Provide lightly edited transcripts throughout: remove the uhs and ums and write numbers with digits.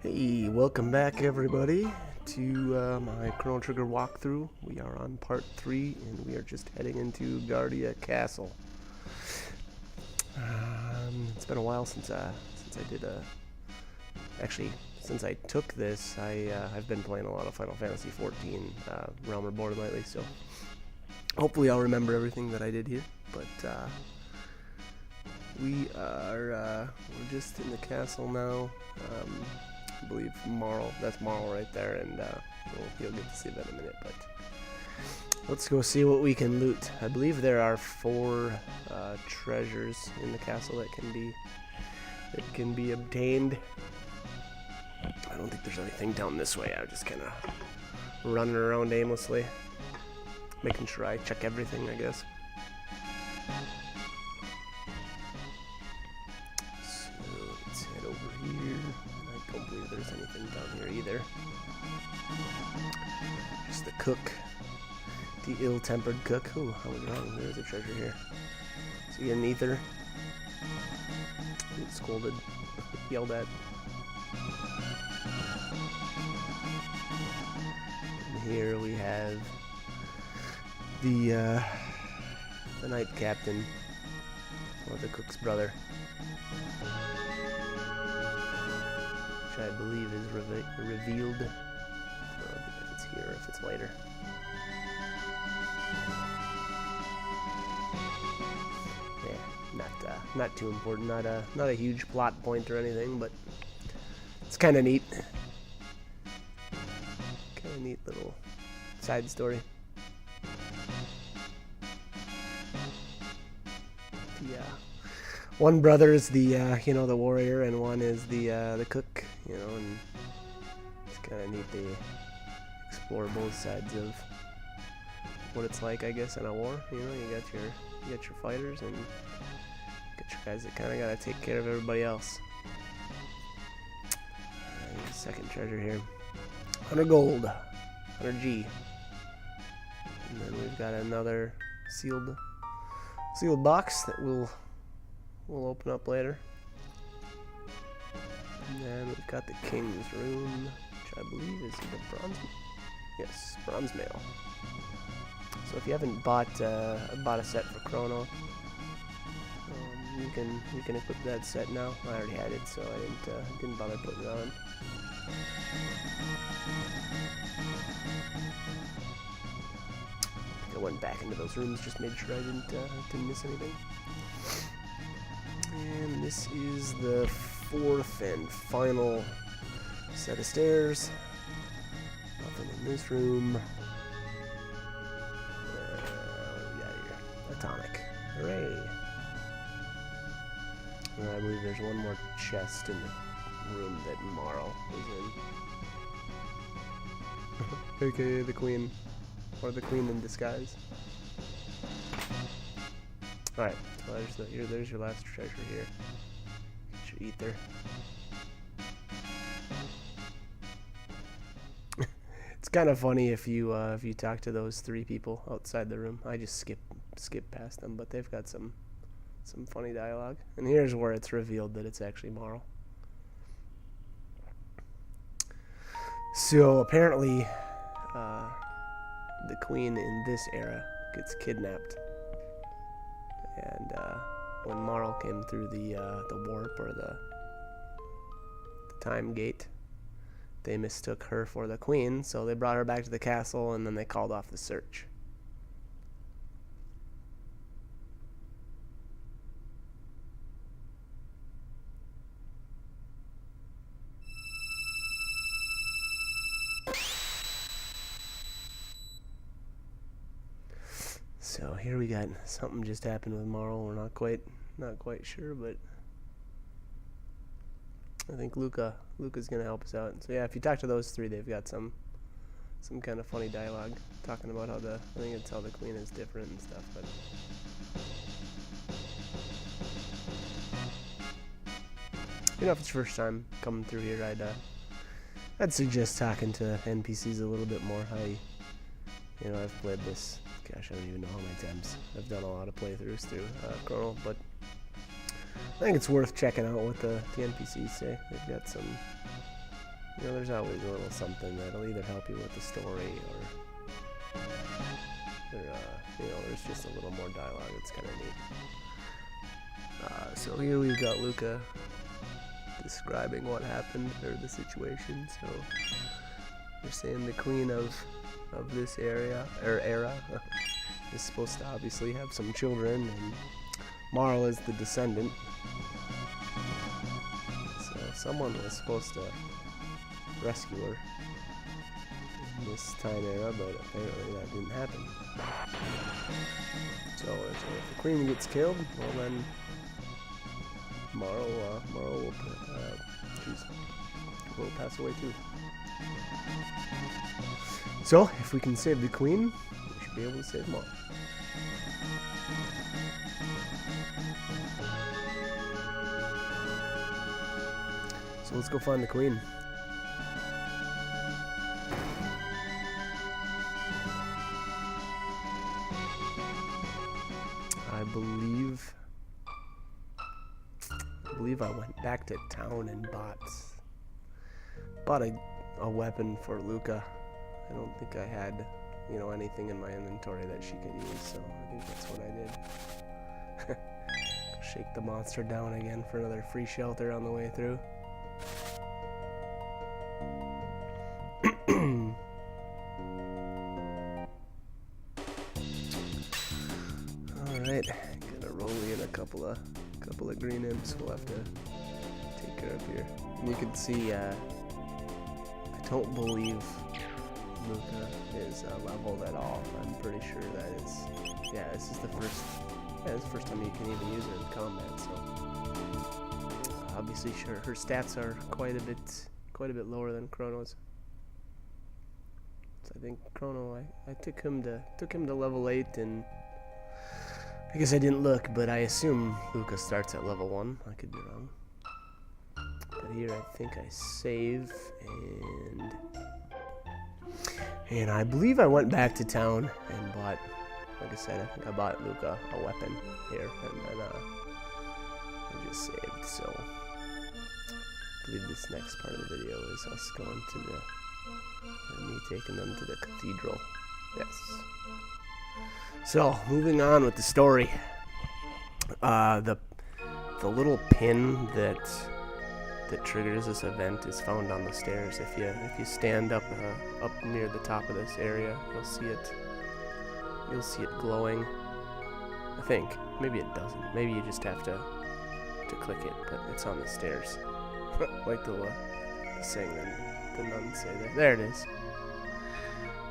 Hey, welcome back everybody to my Chrono Trigger walkthrough. We are on part 3 and we are just heading into Guardia Castle. It's been a while since I did actually, since I took this, I've been playing a lot of Final Fantasy 14 Realm Reborn lately, so hopefully I'll remember everything that I did here. But we're just in the castle now. I believe Marl, that's Marl right there, and you'll get to see that in a minute, but let's go see what we can loot. I believe there are 4 treasures in the castle that can be obtained. I don't think there's anything down this way. I'm just kind of running around aimlessly, making sure I check everything, I guess. So let's head over here. I don't believe there's anything down here either. Just the cook. The ill-tempered cook. Oh, I was wrong. There's a treasure here. See an ether. Get scolded. Yelled at. And here we have the night captain. Or the cook's brother. Which I believe is revealed. I don't know if it's here or if it's later. Yeah, not too important. Not a huge plot point or anything, but it's kind of neat. Kind of neat little side story. Yeah. One brother is the the warrior, and one is the cook, and it's kind of neat to explore both sides of what it's like, I guess, in a war. You got your fighters, and you got your guys that kind of gotta take care of everybody else. There's a second treasure here, 100 gold, 100 G, and then we've got another sealed box that we'll open up later. And then we've got the King's Room, which I believe is the bronze. Yes, bronze mail. So if you haven't bought a set for Crono, you can equip that set now. I already had it, so I didn't bother putting it on. I went back into those rooms, just made sure I didn't miss anything. And this is the 4th and final set of stairs. Nothing in this room. What do we got here? A tonic. Hooray! And I believe there's one more chest in the room that Marl is in. AKA the Queen. Or the Queen in disguise. Alright, so there's your last treasure here. Get your ether. It's kind of funny if you talk to those 3 people outside the room. I just skip past them, but they've got some funny dialogue. And here's where it's revealed that it's actually Marl. So apparently, the Queen in this era gets kidnapped. And when Marl came through the warp or the time gate, they mistook her for the Queen, so they brought her back to the castle, and then they called off the search. So here we got something just happened with Marl. We're not quite sure, but I think Luca's gonna help us out. So yeah, if you talk to those 3, they've got some kind of funny dialogue talking about how I think it's how the Queen is different and stuff. But if it's your first time coming through here, I'd suggest talking to NPCs a little bit more. I've played this. Gosh, I don't even know how many times. I've done a lot of playthroughs through Crono, but I think it's worth checking out what the NPCs say. They've got some You know, there's always a little something that'll either help you with the story or you know, there's just a little more dialogue. It's kind of neat. So here we've got Luca describing what happened, or the situation. So they're saying the queen of this era is supposed to obviously have some children, and Marl is the descendant. So someone was supposed to rescue her in this time era, but apparently that didn't happen. So if the queen gets killed, well then Marl will pass away too. So if we can save the queen, we should be able to save Marl. So let's go find the queen. I believe I went back to town and bought a weapon for Luca. I don't think I had, you know, anything in my inventory that she could use, so I think that's what I did. Shake the monster down again for another free shelter on the way through. Alright, gonna roll in a couple of green imps we'll have to take care of here. And you can see I don't believe Luca is leveled at all. I'm pretty sure that is, yeah, this is the first time you can even use her in combat, so obviously sure her stats are quite a bit lower than Crono's. So I think Crono, I took him to level 8, and I guess I didn't look, but I assume Luca starts at level 1. I could be wrong. But here I think I save, and I believe I went back to town and bought, like I said, I think I bought Luca a weapon here, and then I just saved. So I believe this next part of the video is us going to me taking them to the cathedral. Yes. So, moving on with the story. The little pin that triggers this event is found on the stairs. If you stand up near the top of this area, you'll see it glowing. I think. Maybe it doesn't. Maybe you just have to click it, but it's on the stairs. Like the saying the nuns say there. There it is.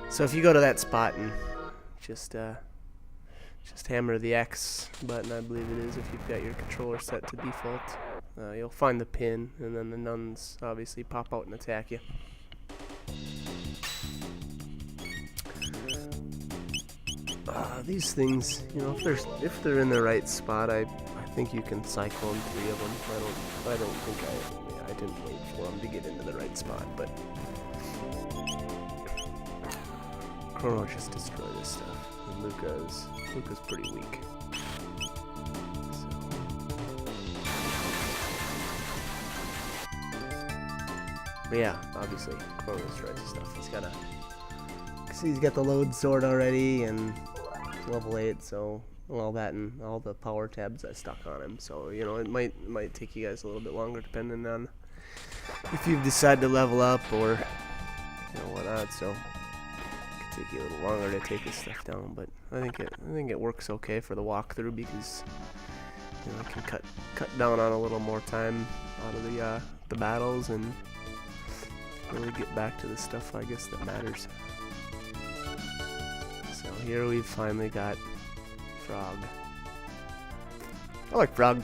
So if you go to that spot and just hammer the X button, I believe it is, if you've got your controller set to default, you'll find the pin, and then the nuns obviously pop out and attack you. These things, you know, if they're in the right spot, I think you can cyclone 3 of them. I didn't wait for them to get into the right spot, but Crono just destroyed this stuff, and Luca's pretty weak. But yeah, obviously Crono destroys this stuff. He's got the load sword already, and level 8, so all that and all the power tabs that stuck on him. So, you know, it might take you guys a little bit longer depending on if you've decided to level up or, you know, whatnot. So it could take you a little longer to take this stuff down, but I think it works okay for the walkthrough, because, you know, I can cut down on a little more time out of the battles and really get back to the stuff, I guess, that matters. So here we've finally got Frog. I like Frog.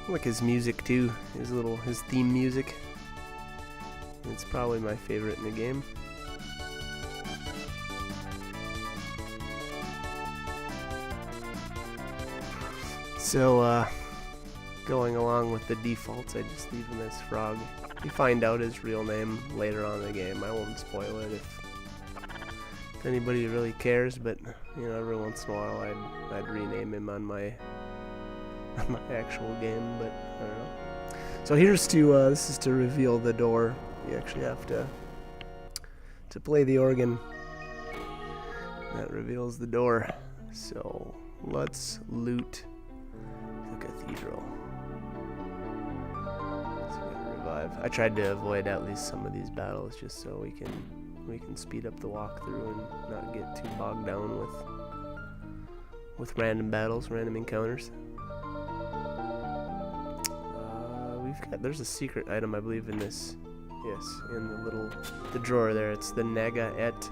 I like his music too. His theme music. It's probably my favorite in the game. So going along with the defaults, I just leave him as Frog. You find out his real name later on in the game. I won't spoil it if anybody really cares, but you know, every once in a while I'd rename him on my actual game, but I don't know. So this is to reveal the door You actually have to play the organ. That reveals the door. So let's loot the cathedral. So we can revive. I tried to avoid at least some of these battles just so we can speed up the walkthrough and not get too bogged down with random battles, random encounters. There's a secret item, I believe, in this. Yes, in the drawer there. It's the Naga et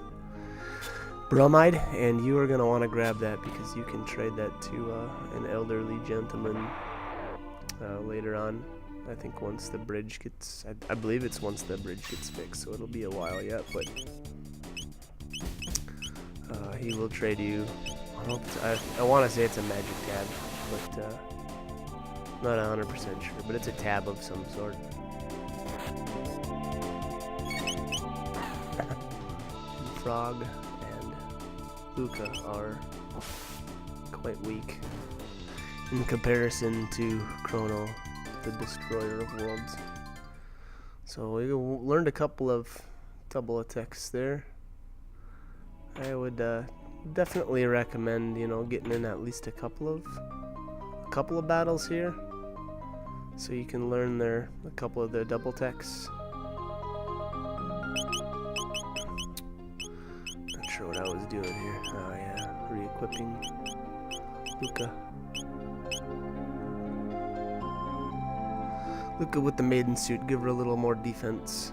Bromide, and you are gonna want to grab that because you can trade that to an elderly gentleman later on. I think once the bridge gets, I believe it's once the bridge gets fixed, so it'll be a while yet. But he will trade you. I want to say it's a magic tab, but. Not 100% sure, but it's a tab of some sort. Frog and Luca are quite weak in comparison to Crono, the destroyer of worlds. So we learned a couple of double attacks there. I would definitely recommend, getting in at least a couple of battles here, so you can learn a couple of their double techs. Not sure what I was doing here. Oh yeah, re-equipping Luca. Luca with the maiden suit, give her a little more defense.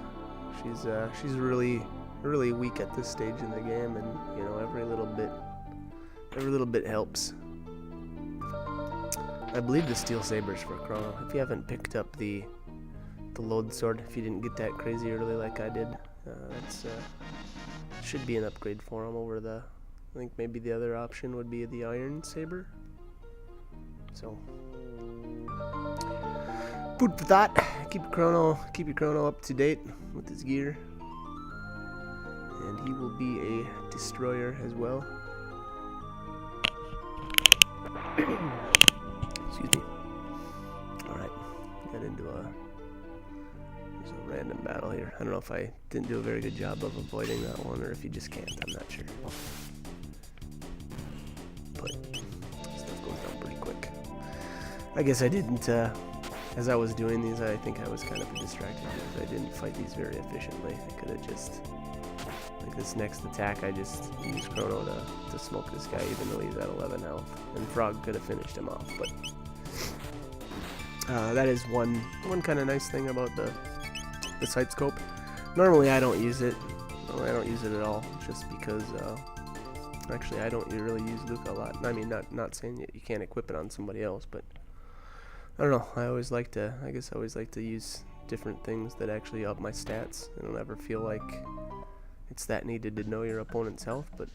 She's really weak at this stage in the game, and every little bit helps. I believe the steel sabers for Crono. If you haven't picked up the load sword, if you didn't get that crazy early like I did, that's should be an upgrade for him over the. I think maybe the other option would be the iron saber. So, food for thought. Keep your Crono up to date with his gear, and he will be a destroyer as well. Excuse me. Alright, got into there's a random battle here. I don't know if I didn't do a very good job of avoiding that one, or if you just can't, I'm not sure. But stuff goes down pretty quick. I guess I didn't, as I was doing these, I think I was kind of distracted because I didn't fight these very efficiently. I could have just, like this next attack, I just used Crono to smoke this guy even though he's at 11 health. And Frog could have finished him off, but that is one kind of nice thing about the sight scope. Normally I don't use it. I don't use it at all, just because actually I don't really use Luca a lot. I mean, not saying that you can't equip it on somebody else, but I don't know. I always like to use different things that actually up my stats. I don't ever feel like it's that needed to know your opponent's health, but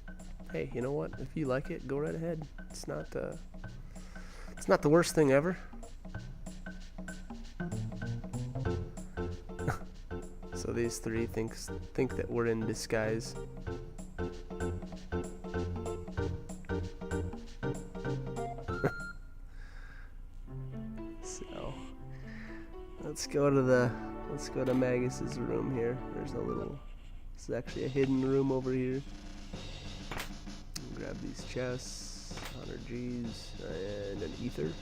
hey, you know what? If you like it, go right ahead. It's not the worst thing ever. So these three think that we're in disguise. So let's go to Magus's room here. This is actually a hidden room over here. Grab these chests, 100 G's, and an ether.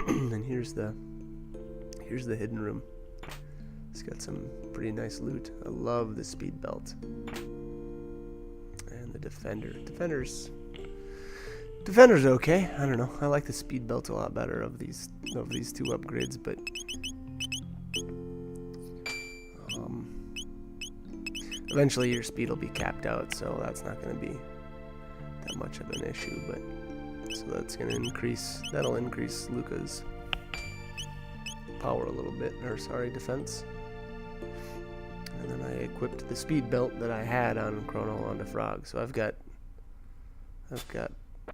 And here's the hidden room. It's got some pretty nice loot. I love the speed belt and the defender. Defender's okay. I don't know. I like the speed belt a lot better of these two upgrades, but eventually your speed will be capped out, so that's not going to be that much of an issue. But so that's going to increase. That'll increase Luca's power a little bit, or sorry, defense. And then I equipped the speed belt that I had on Crono onto Frog. So I've got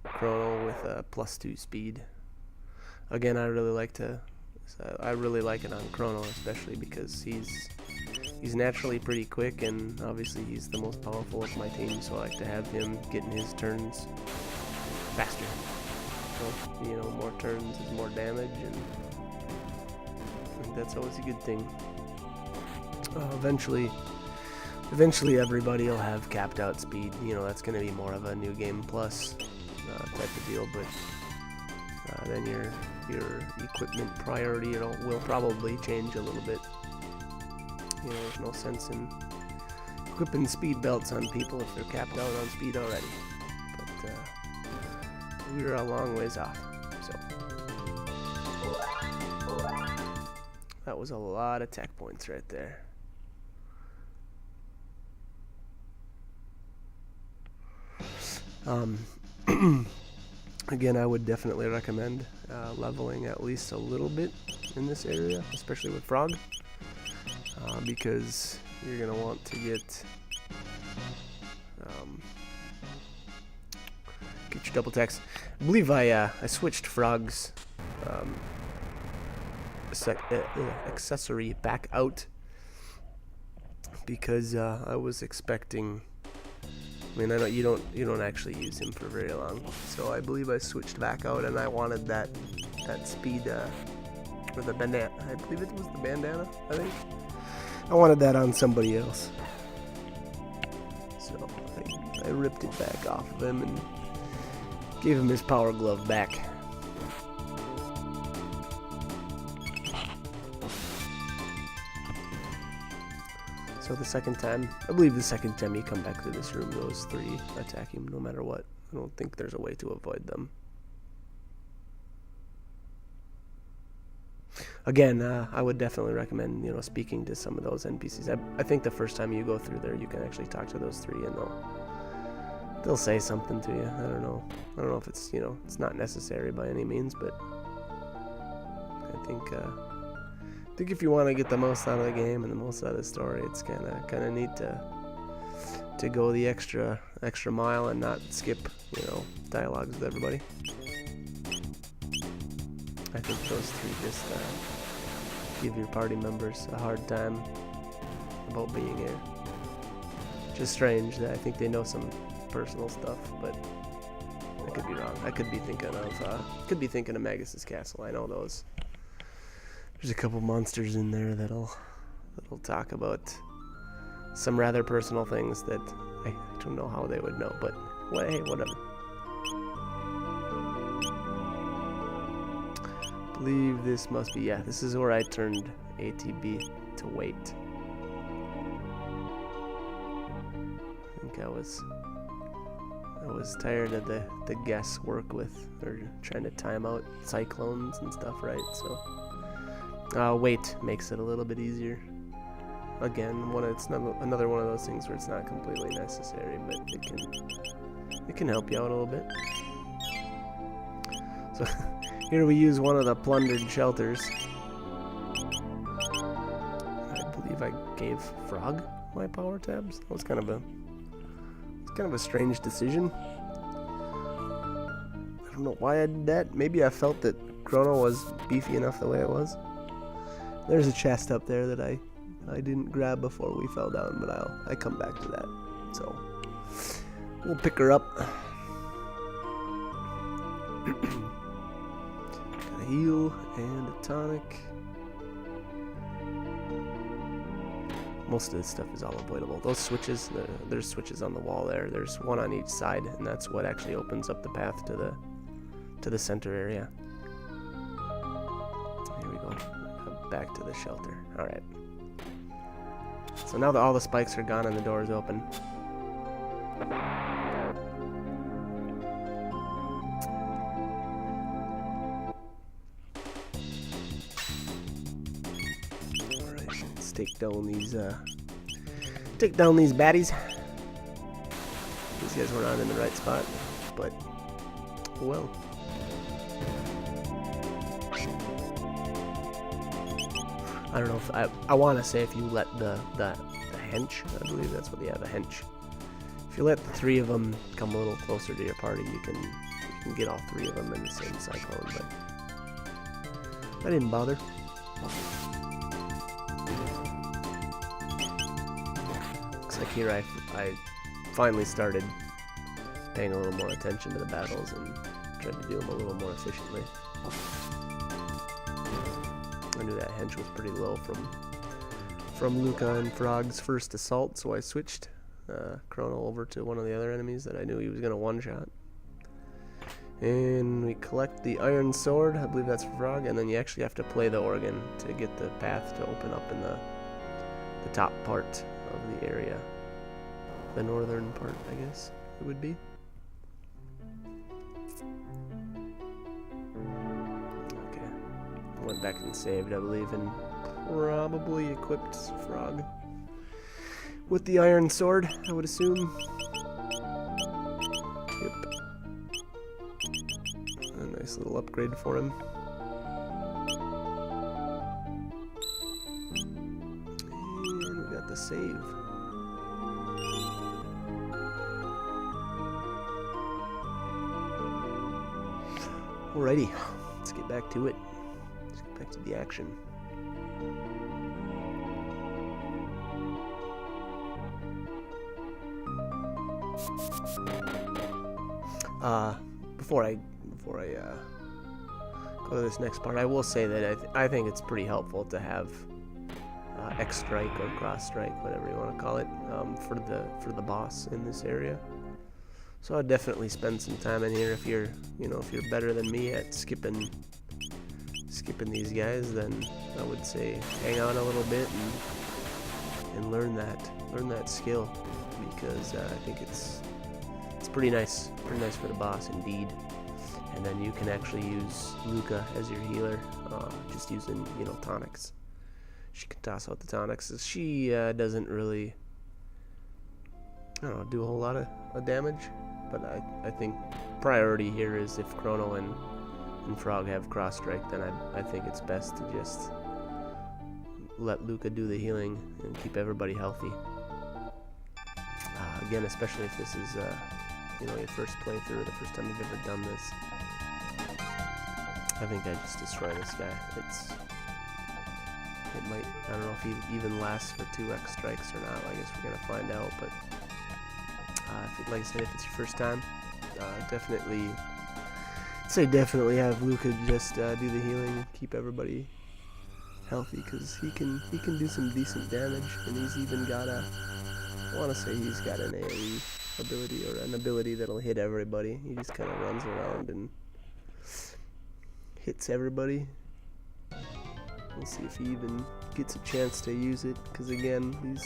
Crono with a +2 speed. Again, I really like it on Crono, especially because he's naturally pretty quick, and obviously he's the most powerful of my team. So I like to have him getting his turns faster. So more turns is more damage, and I think that's always a good thing. Eventually everybody will have capped out speed. You know, that's going to be more of a new game plus type of deal, but then your equipment priority will probably change a little bit. You know, there's no sense in equipping speed belts on people if they're capped out on speed already. But we're a long ways off, so that was a lot of tech points right there. Again, I would definitely recommend leveling at least a little bit in this area, especially with Frog, because you're going to want to get your double attacks. I believe I switched Frog's accessory back out because I was expecting. I mean, I know you don't actually use him for very long, so I believe I switched back out, and I wanted that speed or the bandana. I believe it was the bandana. I think I wanted that on somebody else, so I ripped it back off of him and gave him his power glove back. So the second time, I believe the second time you come back to this room, those three attack him no matter what. I don't think there's a way to avoid them. Again, I would definitely recommend, you know, speaking to some of those NPCs. I think the first time you go through there, you can actually talk to those three, and they'll say something to you. I don't know if it's, you know, it's not necessary by any means, but I think if you want to get the most out of the game and the most out of the story, it's kind of neat to go the extra mile and not skip, you know, dialogues with everybody. I think those three just give your party members a hard time about being here. Just strange that I think they know some personal stuff, but I could be wrong. I could be thinking of Magus's Castle. I know those. There's a couple monsters in there that'll talk about some rather personal things that I don't know how they would know, but hey, whatever. I believe this must be, yeah, this is where I turned ATB to wait. I think I was tired of the guesswork with, or trying to time out cyclones and stuff, right? So wait makes it a little bit easier. Again, it's not another one of those things where it's not completely necessary, but it can help you out a little bit. So here we use one of the plundered shelters. I believe I gave Frog my power tabs. That was kind of a strange decision. I don't know why I did that. Maybe I felt that Crono was beefy enough the way it was. There's a chest up there that I didn't grab before we fell down, but I come back to that. So we'll pick her up. Got a heal and a tonic. Most of this stuff is all avoidable. Those switches, there's switches on the wall there. There's one on each side, and that's what actually opens up the path to the center area. Here we go. Back to the shelter. Alright. So now that all the spikes are gone and the door is open. Alright, let's take down these baddies. These guys were not in the right spot, but well. I don't know if I want to say if you let the hench, I believe that's what they have, a hench. If you let the three of them come a little closer to your party, you can get all three of them in the same cyclone, but I didn't bother. Looks like here I finally started paying a little more attention to the battles and tried to do them a little more efficiently. I knew that hench was pretty low from from Luca and Frog's first assault, so I switched Crono over to one of the other enemies that I knew he was going to one-shot. And we collect the iron sword, I believe that's for Frog, and then you actually have to play the organ to get the path to open up in the top part of the area. The northern part, I guess it would be. Okay. Went back and saved, I believe, and probably equipped Frog with the iron sword, I would assume. Yep. A nice little upgrade for him. And we got the save. Alrighty, let's get back to it. Let's get back to the action. Before I go to this next part, I will say that I think it's pretty helpful to have X strike or cross strike, whatever you want to call it, for the boss in this area. So I'd definitely spend some time in here if you're better than me at skipping these guys. Then I would say hang on a little bit and learn that skill, because I think it's pretty nice for the boss indeed. And then you can actually use Luca as your healer, just using tonics. She can toss out the tonics. She doesn't really do a whole lot of damage, but I think priority here is if Crono and Frog have cross strike, then I think it's best to just let Luca do the healing and keep everybody healthy. Again, especially if this is your first playthrough or the first time you've ever done this. I think I just destroy this guy. It might, I don't know if he even lasts for 2x strikes or not. I guess we're gonna find out. But like I said, if it's your first time, definitely have Luca just do the healing, keep everybody healthy, because he can do some decent damage, and he's even got I want to say he's got an AoE ability, or an ability that'll hit everybody. He just kind of runs around and hits everybody. We'll see if he even gets a chance to use it, because again, I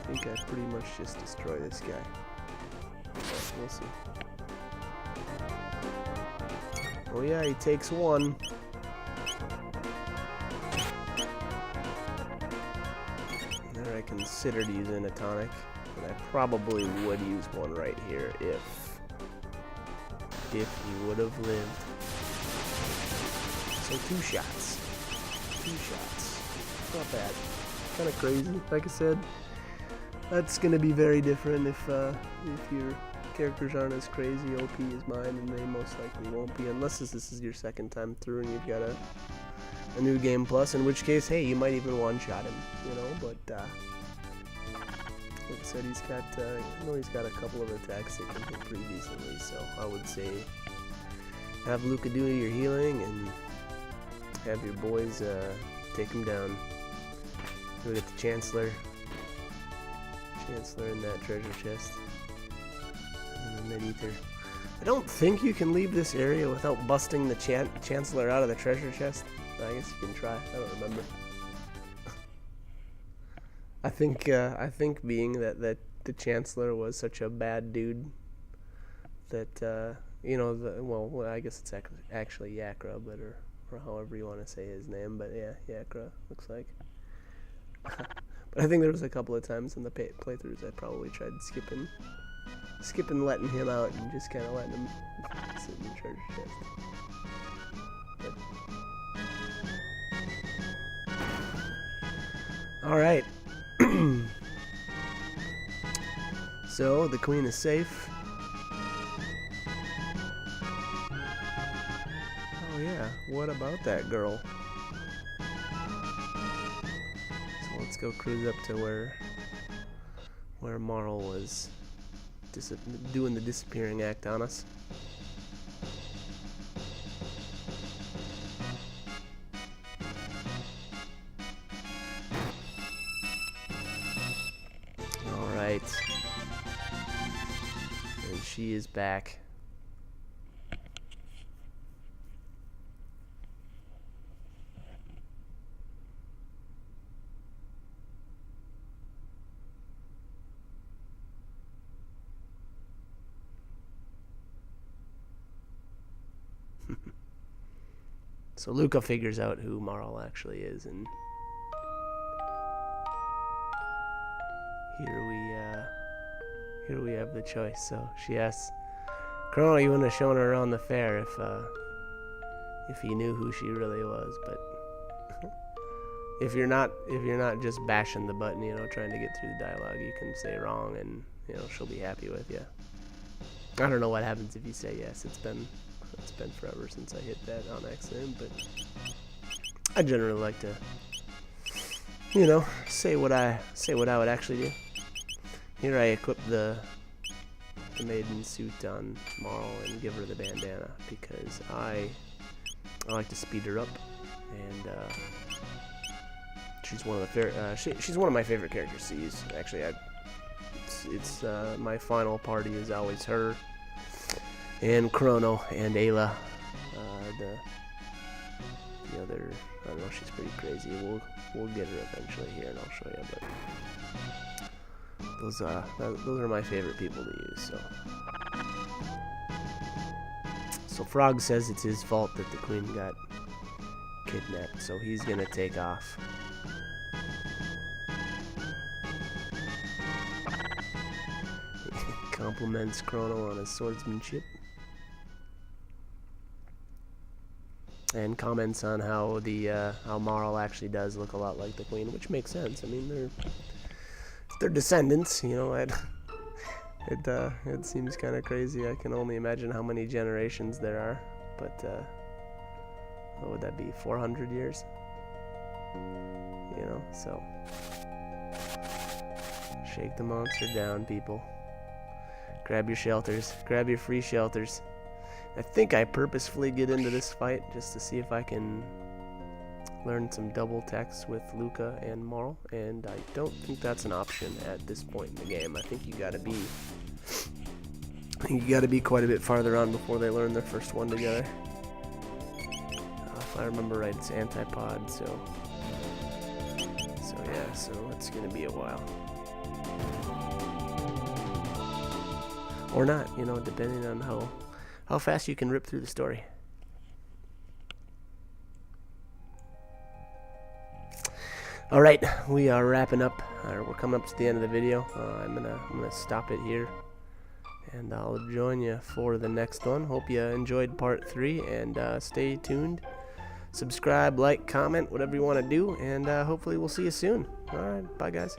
think I pretty much just destroy this guy. But we'll see. Oh yeah, he takes one. There I considered using a tonic, but I probably would use one right here if he would have lived. So 2 shots. 2 shots. Not bad. Kind of crazy. Like I said, that's gonna be very different if your characters aren't as crazy OP as mine, and they most likely won't be unless this is your second time through and you've got a new game plus, in which case, hey, you might even one-shot him, but like I said, he's got a couple of attacks that can hit pretty decently, so I would say have Luca do your healing and have your boys take him down. We'll get the Chancellor in that treasure chest, and then Mid-Ether. I don't think you can leave this area without busting the Chancellor out of the treasure chest. I guess you can try. I don't remember. I think being that the Chancellor was such a bad dude that well, I guess it's actually Yakra, but or however you want to say his name, but yeah, Yakra looks like. But I think there was a couple of times in the playthroughs I probably tried skipping letting him out and just kind of letting him sit in the treasure chest. All right. So the queen is safe. Oh yeah, what about that girl? So let's go cruise up to where Marl was doing the disappearing act on us. she is back. So Luca figures out who Marl actually is, and here we have the choice. So she asks Crono, you wouldn't have shown her around the fair if he knew who she really was. But if you're not just bashing the button, you know, trying to get through the dialogue, you can say wrong, and you know she'll be happy with you. I don't know what happens if you say yes. It's been forever since I hit that on accident, but I generally like to, you know, say what I would actually do. Here I equip the maiden suit on Marl and give her the bandana because I like to speed her up, and she's one of the she's one of my favorite characters to use. Actually, it's my final party is always her and Crono and Ayla. The other, I don't know, she's pretty crazy. We'll get her eventually here, and I'll show you. But those are my favorite people to use. So Frog says it's his fault that the queen got kidnapped, so he's gonna take off. Compliments Crono on his swordsmanship, and comments on how how Marl actually does look a lot like the queen, which makes sense. I mean, they're descendants, you know. It seems kind of crazy. I can only imagine how many generations there are, but what would that be? 400 years, you know. So shake the monster down, people. Grab your shelters. Grab your free shelters. I think I purposefully get into this fight just to see if I can learn some double text with Luca and Marl, and I don't think that's an option at this point in the game. I think you gotta be quite a bit farther on before they learn their first one together. If I remember right, it's Antipod, so yeah, so it's gonna be a while. Or not, you know, depending on how fast you can rip through the story. All right, we are wrapping up. We're coming up to the end of the video. I'm gonna stop it here, and I'll join you for the next one. Hope you enjoyed part 3, and stay tuned. Subscribe, like, comment, whatever you want to do, and hopefully we'll see you soon. All right, bye guys.